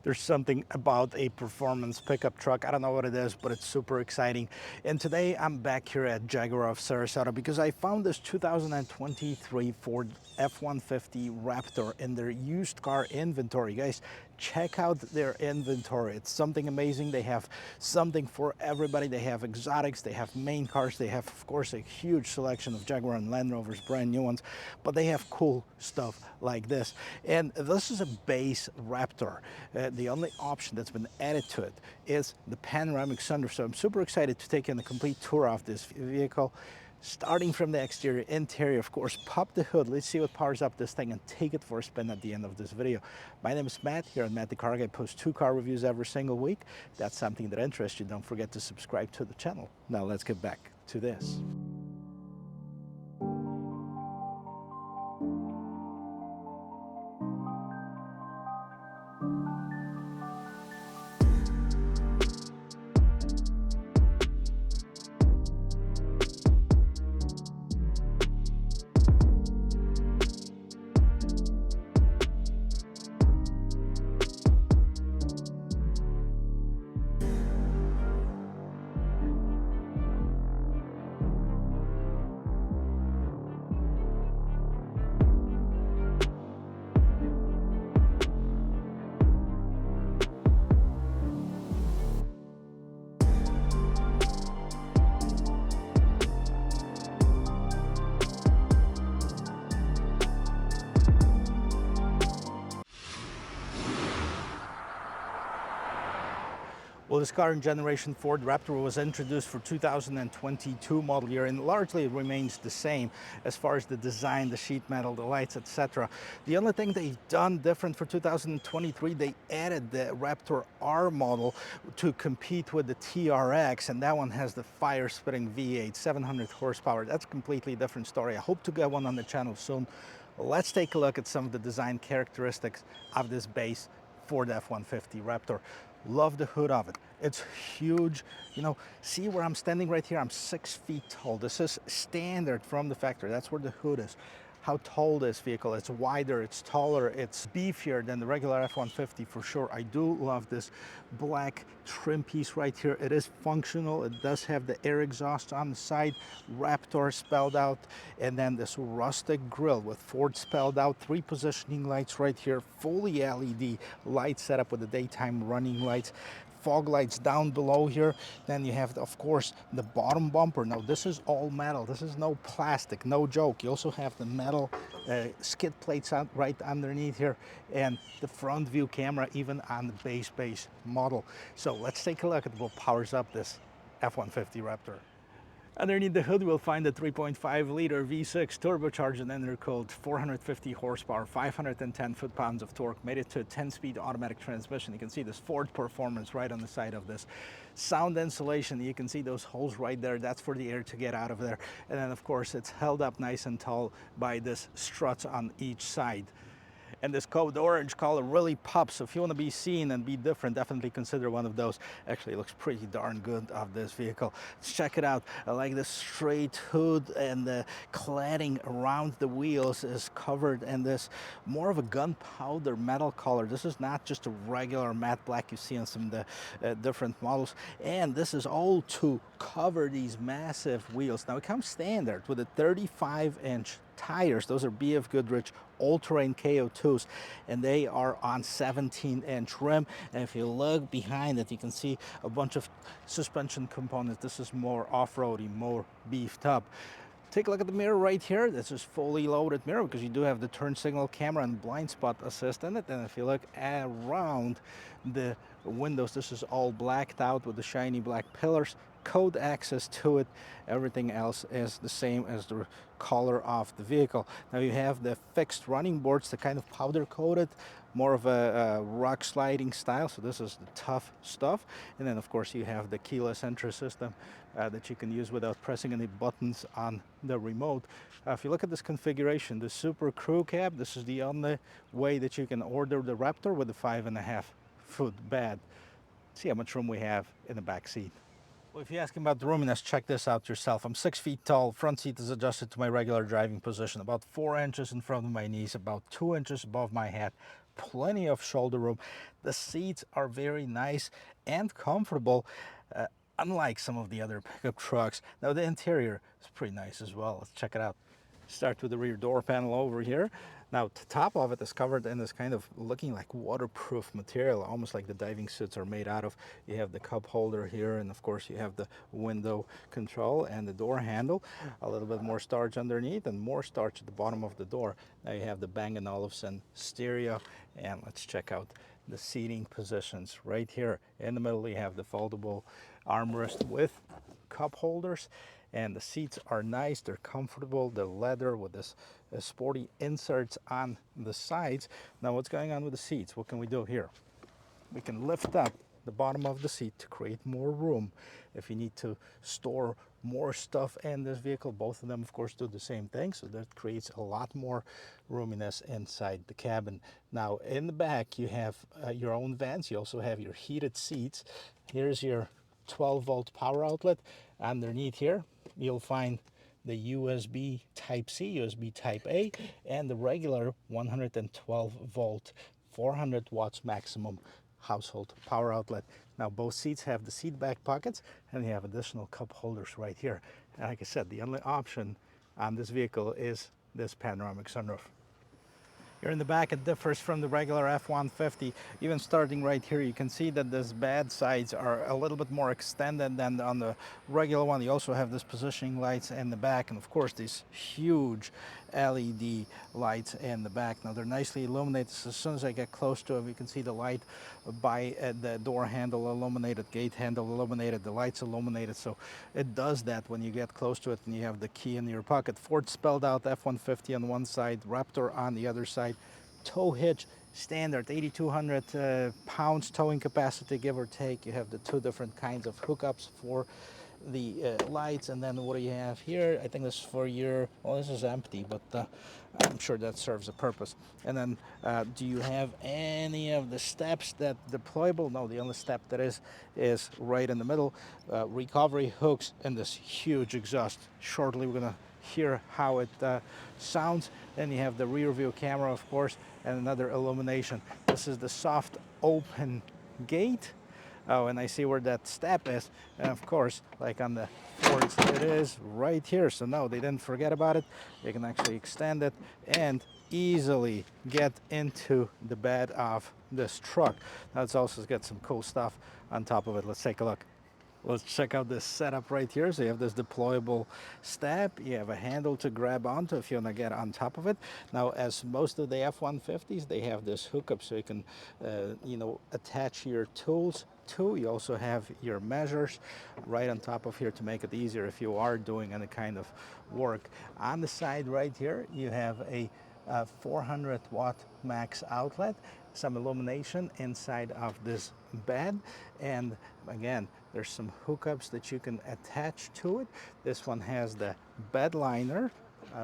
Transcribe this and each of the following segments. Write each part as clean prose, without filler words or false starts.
There's something about a performance pickup truck. I don't know what it is, but it's super exciting. And today I'm back here at Jaguar of Sarasota because I found this 2023 Ford F150 Raptor in their used car inventory. Guys, check out their inventory. It's something amazing. They have something for everybody. They have exotics, they have main cars, they have, of course, a huge selection of Jaguar and Land Rovers, brand new ones, but they have cool stuff like this. And this is a base Raptor. The only option that's been added to it is the panoramic sunroof. So I'm super excited to take in a complete tour of this vehicle. Starting from the exterior, interior, of course, pop the hood. Let's see what powers up this thing and take it for a spin at the end of this video. My name is Matt. Here at Matt the Car Guy, post 2 car reviews every single week. If that's something that interests you, don't forget to subscribe to the channel. Now let's get back to this. Well, this current generation Ford Raptor was introduced for 2022 model year, and largely it remains the same as far as the design, the sheet metal, the lights, etc. The only thing they've done different for 2023, they added the Raptor R model to compete with the TRX, and that one has the fire-spitting V8, 700 horsepower. That's a completely different story. I hope to get one on the channel soon. Let's take a look at some of the design characteristics of this base Ford F-150 Raptor. Love the hood of it. It's huge. You know, see where I'm standing right here? I'm 6 feet tall. This is standard from the factory. That's where the hood is. How tall this vehicle is. It's wider, it's taller, it's beefier than the regular F-150 for sure. I do love this black trim piece right here. It is functional. It does have the air exhaust on the side, Raptor spelled out, and then this rustic grille with Ford spelled out, 3 positioning lights right here, fully LED light setup with the daytime running lights. Fog lights down below here. Then you have, of course, the bottom bumper. Now this is all metal. This is no plastic, no joke. You also have the metal skid plates out right underneath here, and the front view camera even on the base model. So let's take a look at what powers up this F-150 Raptor. Underneath the hood, we'll find the 3.5-liter V6 turbocharged and intercooled, 450 horsepower, 510 foot-pounds of torque, made it to a 10-speed automatic transmission. You can see this Ford performance right on the side of this. Sound insulation, you can see those holes right there. That's for the air to get out of there. And then, of course, it's held up nice and tall by this struts on each side. And this code orange color really pops. So if you want to be seen and be different, definitely consider one of those. Actually, it looks pretty darn good of this vehicle. Let's check it out. I like the straight hood, and the cladding around the wheels is covered in this more of a gunpowder metal color. This is not just a regular matte black you see on some of the different models. And this is all to cover these massive wheels. Now it comes standard with a 35-inch tires. Those are BF Goodrich all-terrain KO2s, and they are on 17-inch rim. And if you look behind it, you can see a bunch of suspension components. This is more off-roady, more beefed up. Take a look at the mirror right here. This is fully loaded mirror because you do have the turn signal camera and blind spot assist in it. And if you look around the windows, this is all blacked out with the shiny black pillars. Code access to it. Everything else is the same as the color of the vehicle. Now you have the fixed running boards, the kind of powder coated, more of a rock sliding style. So this is the tough stuff. And then of course you have the keyless entry system that you can use without pressing any buttons on the remote. If you look at this configuration, the Super Crew Cab, this is the only way that you can order the Raptor with a 5.5-foot bed. See how much room we have in the back seat. Well, if you're asking about the roominess, check this out yourself. I'm 6 feet tall. Front seat is adjusted to my regular driving position, about 4 inches in front of my knees, about 2 inches above my head. plenty of shoulder room. The seats are very nice and comfortable, unlike some of the other pickup trucks. Now the interior is pretty nice as well. Let's check it out. Start with the rear door panel over here. Now the top of it is covered in this kind of looking like waterproof material, almost like the diving suits are made out of. You have the cup holder here, and of course you have the window control and the door handle. A little bit more storage underneath and more storage at the bottom of the door. Now you have the Bang & Olufsen stereo, and let's check out the seating positions. Right here in the middle you have the foldable armrest with cup holders, and the seats are nice, they're comfortable, they're leather with this sporty inserts on the sides. Now what's going on with the seats? What can we do here? We can lift up the bottom of the seat to create more room if you need to store more stuff in this vehicle. Both of them of course do the same thing, so that creates a lot more roominess inside the cabin. Now in the back you have your own vents. You also have your heated seats. Here's your 12-volt power outlet. Underneath here you'll find the USB Type-C, USB Type-A, and the regular 112-volt 400 watts maximum household power outlet. Now both seats have the seat back pockets, and you have additional cup holders right here. And like I said, the only option on this vehicle is this panoramic sunroof. Here in the back, it differs from the regular F-150. Even starting right here, you can see that these bed sides are a little bit more extended than on the regular one. You also have this positioning lights in the back, and of course these huge LED lights in the back. Now they're nicely illuminated, so as soon as I get close to them, you can see the light by the door handle illuminated, gate handle illuminated, the lights illuminated. So it does that when you get close to it and you have the key in your pocket. Ford spelled out F-150 on one side, Raptor on the other side. Tow hitch standard, 8,200 pounds towing capacity, give or take. You have the two different kinds of hookups for the lights, and then what do you have here? I think this is for your, well, this is empty, but I'm sure that serves a purpose. And then do you have any of the steps that deployable? No, the only step that is right in the middle. Recovery hooks and this huge exhaust. Shortly we're gonna hear how it sounds. Then you have the rear view camera, of course, and another illumination. This is the soft open gate. Oh, and I see where that step is. And of course, like on the Fords, it is right here. So no, they didn't forget about it. You can actually extend it and easily get into the bed of this truck. Now it's also got some cool stuff on top of it. Let's take a look. Let's check out this setup right here. So you have this deployable step. You have a handle to grab onto if you want to get on top of it. Now, as most of the F-150s, they have this hookup so you can, attach your tools to. You also have your measures right on top of here to make it easier if you are doing any kind of work. On the side right here, you have a 400 watt max outlet, some illumination inside of this bed, and again there's some hookups that you can attach to it. This one has the bed liner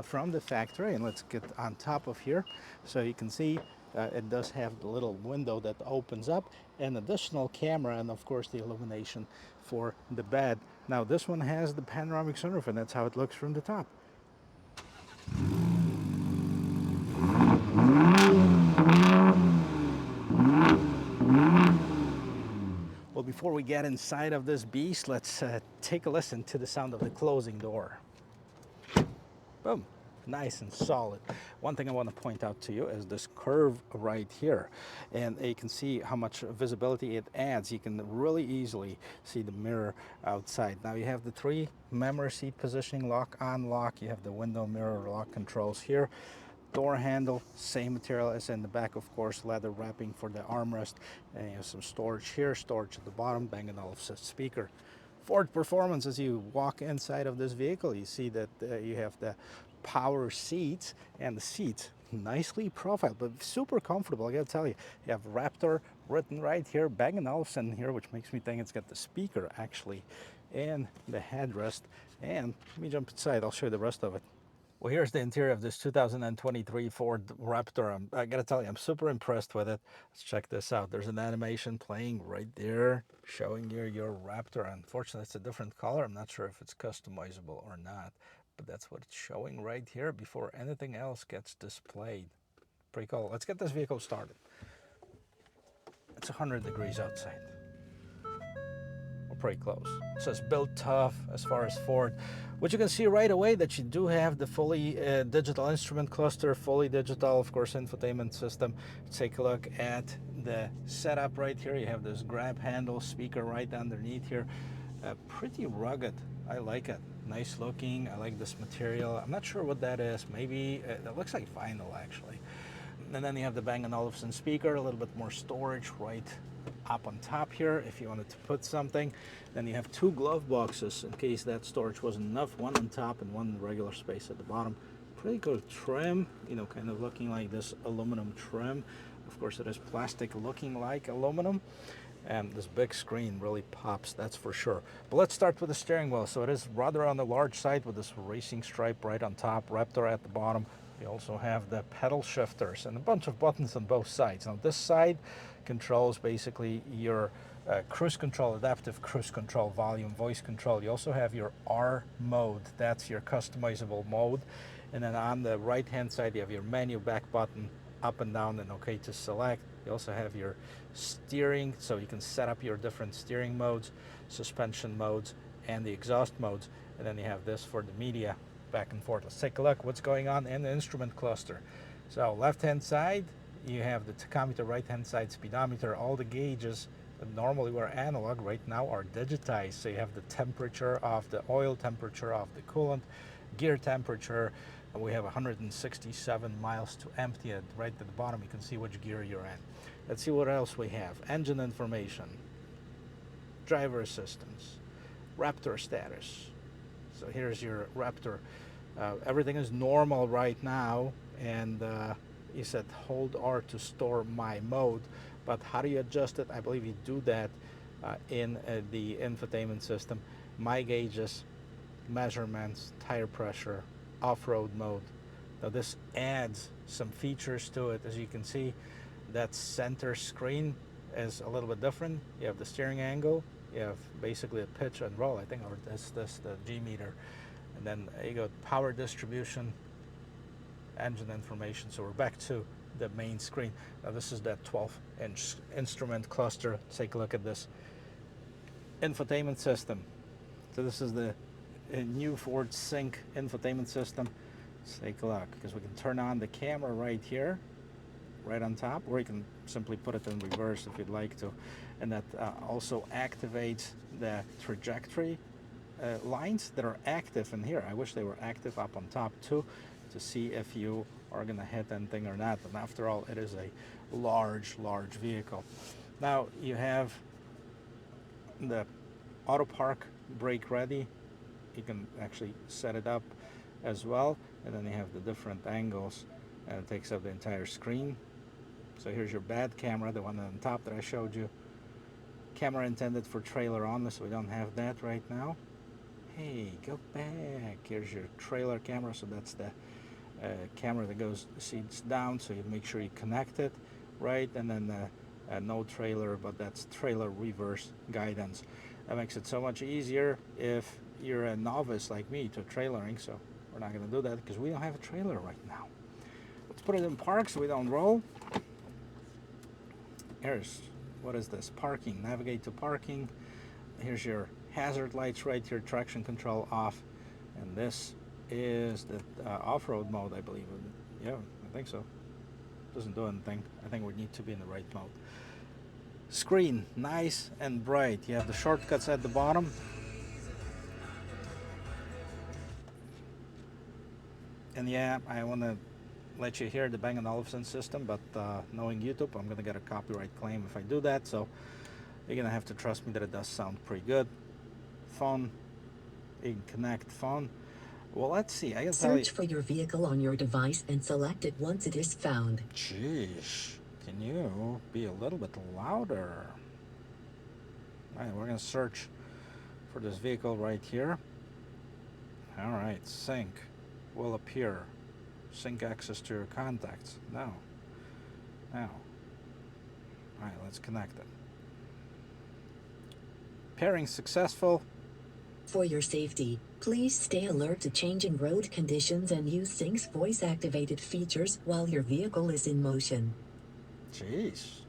from the factory, and let's get on top of here so you can see it does have the little window that opens up, an additional camera, and of course the illumination for the bed. Now this one has the panoramic sunroof, and that's how it looks from the top. Well, before we get inside of this beast, let's take a listen to the sound of the closing door. Boom, nice and solid. One thing I want to point out to you is this curve right here, and you can see how much visibility it adds. You can really easily see the mirror outside. Now you have the 3 memory seat positioning, lock, unlock. You have the window mirror lock controls here. Door handle, same material as in the back, of course, leather wrapping for the armrest, and you have some storage here, storage at the bottom, Bang & Olufsen speaker. Ford performance, as you walk inside of this vehicle, you see that you have the power seats, and the seats nicely profiled, but super comfortable. I gotta tell you, you have Raptor written right here, Bang & Olufsen here, which makes me think it's got the speaker actually in the headrest. And let me jump inside, I'll show you the rest of it. Well, here's the interior of this 2023 Ford Raptor. I gotta tell you, I'm super impressed with it. Let's check this out. There's an animation playing right there, showing you your Raptor. Unfortunately, it's a different color. I'm not sure if it's customizable or not, but that's what it's showing right here before anything else gets displayed. Pretty cool. Let's get this vehicle started. It's 100 degrees outside. We're pretty close. It says built tough as far as Ford. What you can see right away that you do have the fully digital instrument cluster, fully digital, of course, infotainment system. Take a look at the setup right here. You have this grab handle speaker right underneath here. Pretty rugged. I like it. Nice looking. I like this material. I'm not sure what that is. Maybe it looks like vinyl actually. And then you have the Bang & Olufsen speaker, a little bit more storage right up on top here if you wanted to put something. Then you have two glove boxes in case that storage wasn't enough, one on top and one regular space at the bottom. Pretty good trim, you know, kind of looking like this aluminum trim. Of course it is plastic looking like aluminum. And this big screen really pops, that's for sure. But let's start with the steering wheel. So it is rather on the large side with this racing stripe right on top, Raptor at the bottom. You also have the pedal shifters and a bunch of buttons on both sides. Now this side controls basically your cruise control, adaptive cruise control, volume, voice control. You also have your R mode, that's your customizable mode. And then on the right hand side you have your menu back button, up and down and OK to select. You also have your steering, so you can set up your different steering modes, suspension modes, and the exhaust modes. And then you have this for the media, back and forth. Let's take a look what's going on in the instrument cluster. So left hand side, you have the tachometer, right hand side speedometer. All the gauges that normally were analog right now are digitized. So you have the temperature of the oil, temperature of the coolant, gear temperature. We have 167 miles to empty it. Right at the bottom you can see which gear you're in. Let's see what else we have. Engine information, driver assistance, Raptor status. So here's your Raptor. Everything is normal right now, and you said hold R to store my mode, but how do you adjust it? I believe you do that in the infotainment system. My gauges, measurements, tire pressure, off-road mode. Now this adds some features to it. As you can see, that center screen is a little bit different. You have the steering angle, you have basically a pitch and roll, I think, or this the G meter. And then you got power distribution, engine information. So we're back to the main screen. Now this is that 12-inch instrument cluster. Take a look at this infotainment system. So this is the new Ford Sync infotainment system. Let's take a look, because we can turn on the camera right here, right on top, or you can simply put it in reverse if you'd like to. And that also activates the trajectory lines that are active in here. I wish they were active up on top too, to see if you are gonna hit anything or not. And after all, it is a large vehicle. Now you have the auto park brake ready. You can actually set it up as well, and then you have the different angles, and it takes up the entire screen. So here's your bad camera, the one on top that I showed you. Camera intended for trailer only, so we don't have that right now. Hey, go back. Here's your trailer camera, so that's the camera that goes seats down, so you make sure you connect it right. And then no trailer, but that's trailer reverse guidance. That makes it so much easier if you're a novice like me to trailering. So we're not going to do that because we don't have a trailer right now. Let's put it in park so we don't roll. Here's, what is this? Parking. Navigate to parking. Here's your hazard lights right here, traction control off. And this is the off-road mode, I believe. Yeah, I think so. Doesn't do anything. I think we need to be in the right mode. Screen, nice and bright. You have the shortcuts at the bottom. And yeah, I want to let you hear the Bang & Olufsen system, but knowing YouTube, I'm going to get a copyright claim if I do that. So you're going to have to trust me that it does sound pretty good. Phone, you can connect phone. Well, let's see. I can tell you. Search for your vehicle on your device and select it once it is found. Jeez, can you be a little bit louder? All right, we're going to search for this vehicle right here. All right, sync will appear. Sync access to your contacts. No. Now. All right, let's connect it. Pairing successful. For your safety, please stay alert to changing road conditions and use Sync's voice-activated features while your vehicle is in motion. Jeez.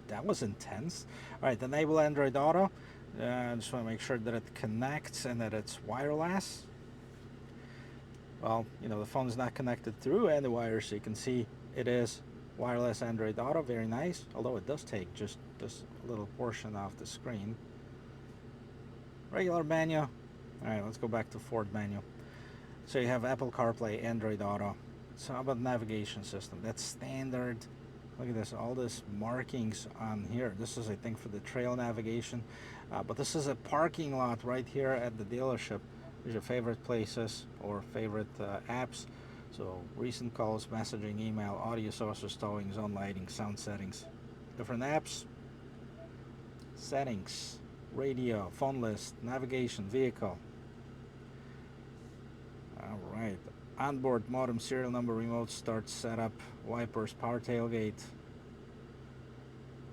that was intense. All right, enable Android Auto. I just want to make sure that it connects and that it's wireless. Well, you know, the phone is not connected through any wire, so you can see it is wireless Android Auto. Very nice, although it does take just this little portion off the screen. Regular menu. All right, let's go back to Ford menu. So you have Apple CarPlay, Android Auto. So how about navigation system? That's standard. Look at this, all this markings on here. This is, I think, for the trail navigation. But this is a parking lot right here at the dealership. There's your favorite places or favorite apps. So recent calls, messaging, email, audio sources, towing, zone lighting, sound settings. Different apps, settings, radio, phone list, navigation, vehicle. All right, onboard modem, serial number, remote start, setup, wipers, power tailgate,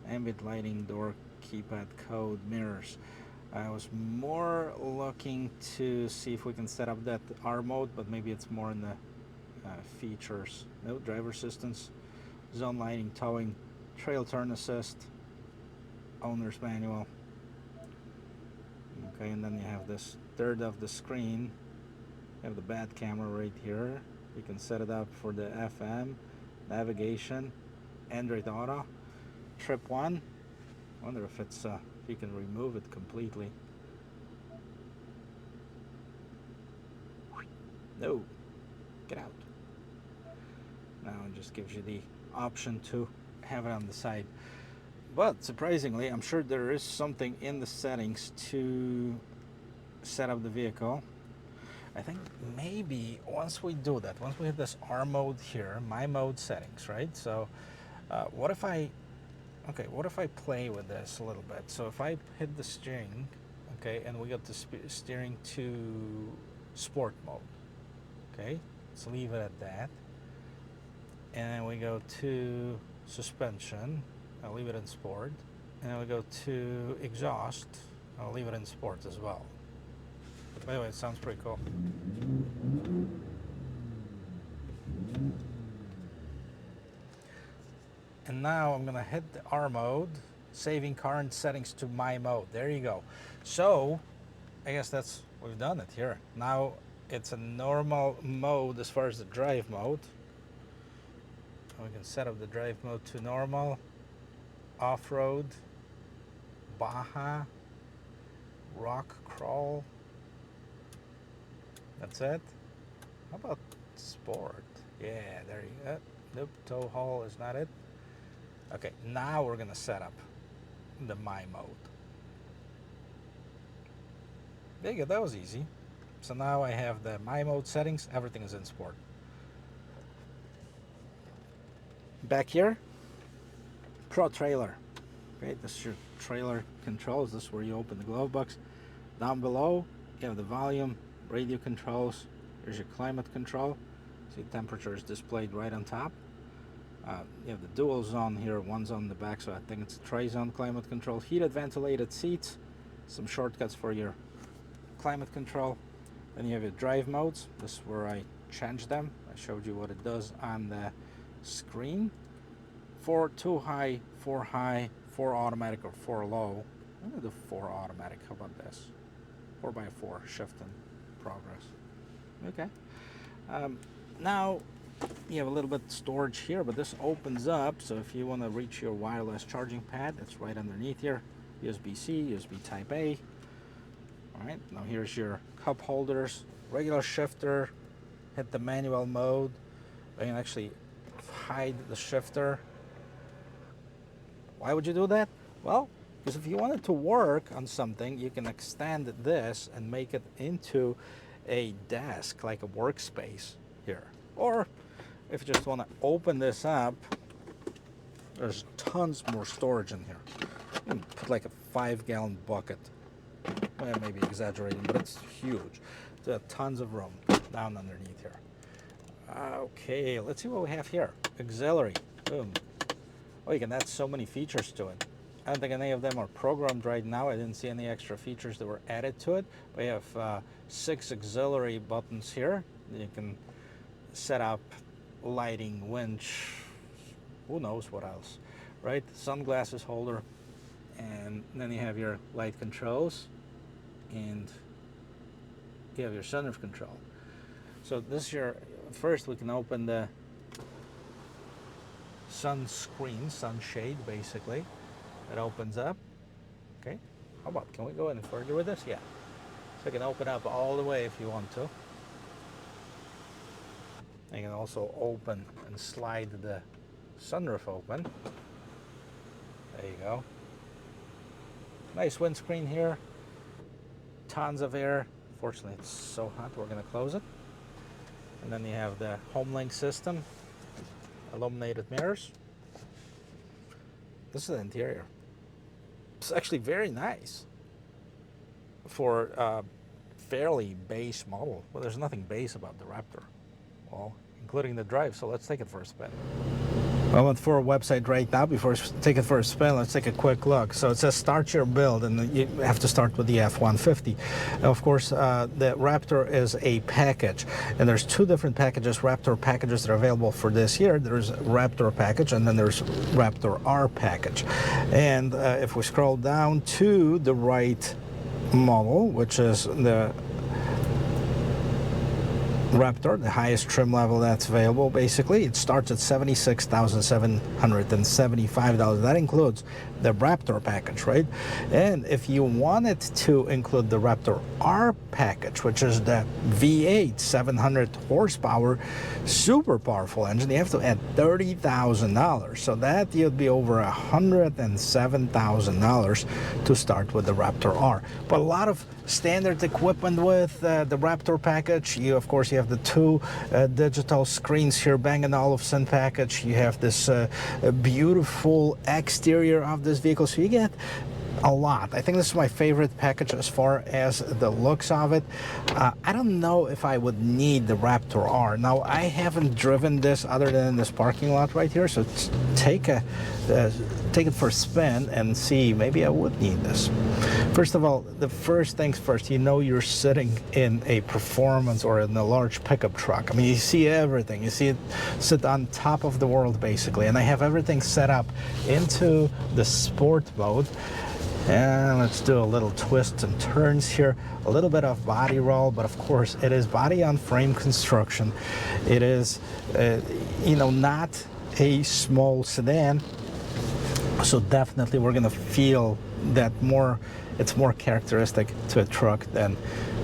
ambient lighting, door keypad, code, mirrors. I was more looking to see if we can set up that R mode, but maybe it's more in the features. No, driver assistance, zone lighting, towing, trail turn assist, owner's manual. Okay, and then you have this third of the screen. You have the bad camera right here. You can set it up for the FM, navigation, Android Auto, trip 1. Wonder if it's if you can remove it completely. No, get out. Now it just gives you the option to have it on the side. But surprisingly, I'm sure there is something in the settings to set up the vehicle. I think maybe once we do that, once we have this R mode here, my mode settings, right? So what if I play with this a little bit? So if I hit the steering, okay, and we got the steering to sport mode, okay, let's leave it at that. And then we go to suspension, I'll leave it in sport. And then we go to exhaust, I'll leave it in sport as well. By the way, it sounds pretty cool. And now I'm gonna hit the R mode, saving current settings to my mode. There you go. So I guess we've done it here. Now it's a normal mode as far as the drive mode. We can set up the drive mode to normal, off-road, Baja, rock crawl. That's it. How about sport? Yeah, there you go. Nope, tow haul is not it. Okay, now we're gonna set up the my mode. There you go, that was easy. So now I have the my mode settings, everything is in sport. Back here, Pro Trailer. Okay, this is your trailer controls. This is where you open the glove box. Down below, you have the volume, radio controls. There's your climate control. See, temperature is displayed right on top. You have the dual zone here, one's on the back, so I think it's a tri-zone climate control. Heated ventilated seats, some shortcuts for your climate control. Then you have your drive modes. This is where I changed them. I showed you what it does on the screen. 4 2 high, 4 high, 4 automatic, or 4 low. I'm gonna do 4 automatic. How about this? 4x4 shift in progress. Okay. Now you have a little bit of storage here, but this opens up. So if you want to reach your wireless charging pad, it's right underneath here. USB-C, USB Type A. All right. Now here's your cup holders, regular shifter. Hit the manual mode. I can actually hide the shifter. Why would you do that? Well, because if you want it to work on something, you can extend this and make it into a desk, like a workspace here. Or if you just want to open this up, there's tons more storage in here. You can put like a 5-gallon bucket. Well, maybe exaggerating, but it's huge. There's tons of room down underneath here. Okay, let's see what we have here. Auxiliary. Boom. Oh, you can add so many features to it. I don't think any of them are programmed right now. I didn't see any extra features that were added to it. We have 6 auxiliary buttons here. You can set up lighting, winch, who knows what else. right? Sunglasses holder, and then you have your light controls, and you have your sunroof control. So this is your, first we can open the sunshade basically. It opens up. Okay, how about, can we go any further with this? Yeah. So you can open up all the way if you want to. You can also open and slide the sunroof open. There you go. Nice windscreen here. Tons of air. Fortunately, it's so hot, we're going to close it. And then you have the HomeLink system, illuminated mirrors. This is the interior. It's actually very nice for a fairly base model. Well, there's nothing base about the Raptor, well, including the drive. So let's take it for a spin. Well, on the Ford website right now, before we take it for a spin, let's take a quick look. So it says start your build, and you have to start with the F-150. Of course, the Raptor is a package, and there's two different packages, Raptor packages that are available for this year. There's Raptor package, and then there's Raptor R package. And if we scroll down to the right model, which is the Raptor, the highest trim level that's available, basically, it starts at $76,775. That includes the Raptor package, right? And if you wanted to include the Raptor R package, which is the V8 700 horsepower super powerful engine, you have to add $30,000. So that you'd be over $107,000 to start with the Raptor R. But a lot of standard equipment with the Raptor package. Of course, you have the two digital screens here, Bang & Olufsen package. You have this beautiful exterior of this vehicle, so you get a lot. I think this is my favorite package as far as the looks of it. I don't know if I would need the Raptor R. Now, I haven't driven this other than in this parking lot right here, so take it for a spin and see, maybe I would need this. First of all, the first things first, you know you're sitting in a performance or in a large pickup truck. I mean, you see everything. You see it sit on top of the world, basically. And I have everything set up into the sport mode. And let's do a little twists and turns here. A little bit of body roll, but of course it is body on frame construction. It is, you know, not a small sedan. So definitely we're gonna feel that more, it's more characteristic to a truck than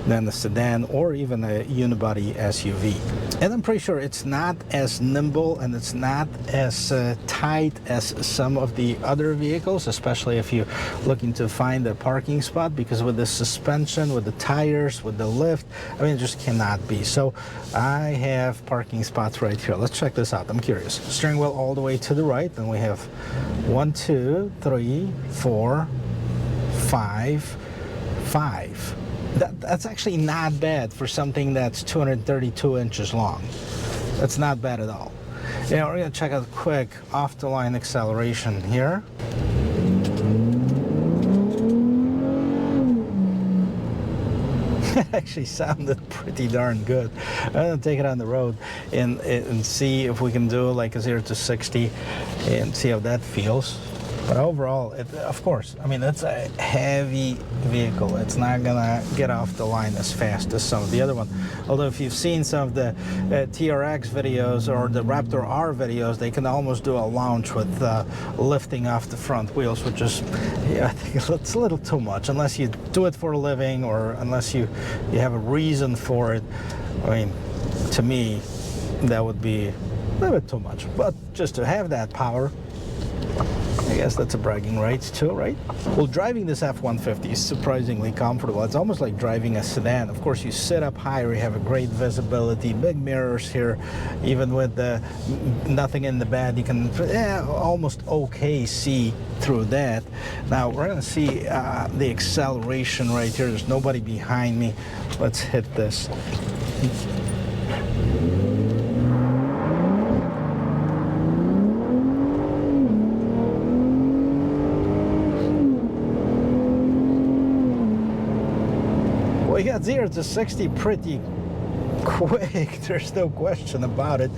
a sedan or even a unibody SUV. And I'm pretty sure it's not as nimble and it's not as tight as some of the other vehicles, especially if you're looking to find a parking spot, because with the suspension, with the tires, with the lift, I mean, it just cannot be. So I have parking spots right here. Let's check this out. I'm curious. Steering wheel all the way to the right, and we have 1, 2, 3, 4, 5. That's actually not bad for something that's 232 inches long. That's not bad at all. Yeah, we're gonna check out a quick off-the-line acceleration here. It actually sounded pretty darn good. I'm gonna take it on the road and see if we can do like a 0 to 60 and see how that feels. But overall, of course, I mean, it's a heavy vehicle. It's not gonna get off the line as fast as some of the other one. Although if you've seen some of the TRX videos or the Raptor R videos, they can almost do a launch with lifting off the front wheels, which is, yeah, I think it's a little too much, unless you do it for a living or unless you have a reason for it. I mean, to me, that would be a little bit too much. But just to have that power, I guess that's a bragging right too, right? Well, driving this F-150 is surprisingly comfortable. It's almost like driving a sedan. Of course, you sit up higher, you have a great visibility, big mirrors here, even with the nothing in the bed, you can almost okay see through that. Now, we're gonna see the acceleration right here. There's nobody behind me. Let's hit this. We got 0 to 60 pretty quick, there's no question about it.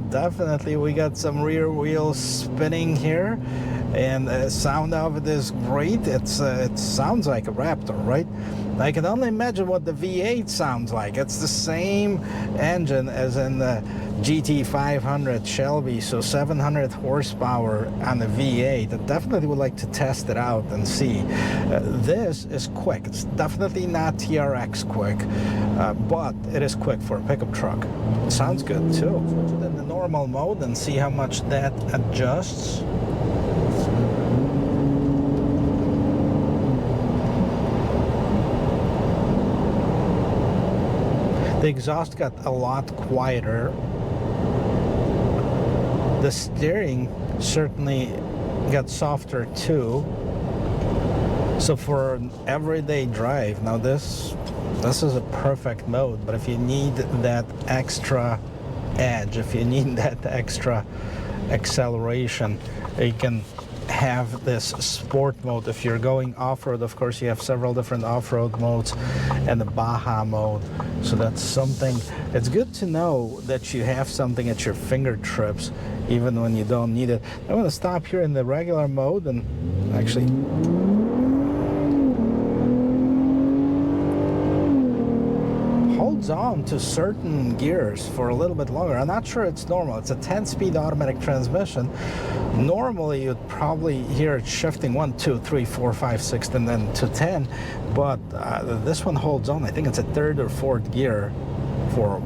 Definitely we got some rear wheels spinning here, and the sound of it is great. It sounds like a Raptor, right? I can only imagine what the V8 sounds like. It's the same engine as in the GT500 Shelby, so 700 horsepower on the V8. I definitely would like to test it out and see. This is quick. It's definitely not TRX quick, but it is quick for a pickup truck. It sounds good too. Put it in the normal mode and see how much that adjusts. The exhaust got a lot quieter. The steering certainly got softer too. So for an everyday drive, now this is a perfect mode, but if you need that extra edge, if you need that extra acceleration, you can have this sport mode. If you're going off-road, of course, you have several different off-road modes and the Baja mode. So that's something, it's good to know that you have something at your fingertips even when you don't need it. I'm going to stop here in the regular mode and actually holds on to certain gears for a little bit longer. I'm not sure it's normal. It's a 10-speed automatic transmission. Normally you'd probably hear it shifting 1, 2, 3, 4, 5, 6 and then to 10, but this one holds on. I think it's a 3rd or 4th gear for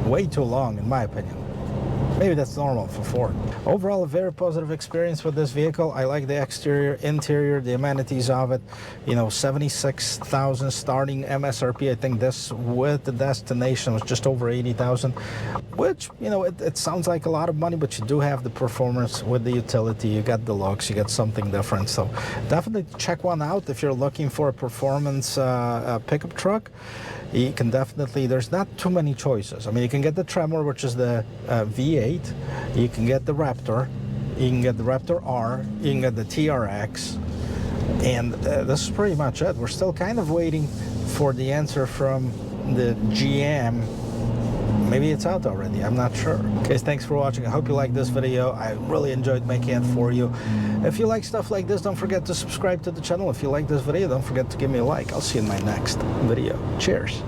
way too long, in my opinion. Maybe that's normal for Ford. Overall, a very positive experience with this vehicle. I like the exterior, interior, the amenities of it. You know, 76,000 starting MSRP. I think this with the destination was just over 80,000, which, you know, it sounds like a lot of money, but you do have the performance with the utility. You got the looks, you got something different. So definitely check one out if you're looking for a performance pickup truck. You can definitely, there's not too many choices. I mean, you can get the Tremor, which is the V8. You can get the Raptor. You can get the Raptor R. You can get the TRX. And this is pretty much it. We're still kind of waiting for the answer from the GM. Maybe it's out already, I'm not sure. Guys, thanks for watching. I hope you liked this video. I really enjoyed making it for you. If you like stuff like this, don't forget to subscribe to the channel. If you like this video, don't forget to give me a like. I'll see you in my next video. Cheers.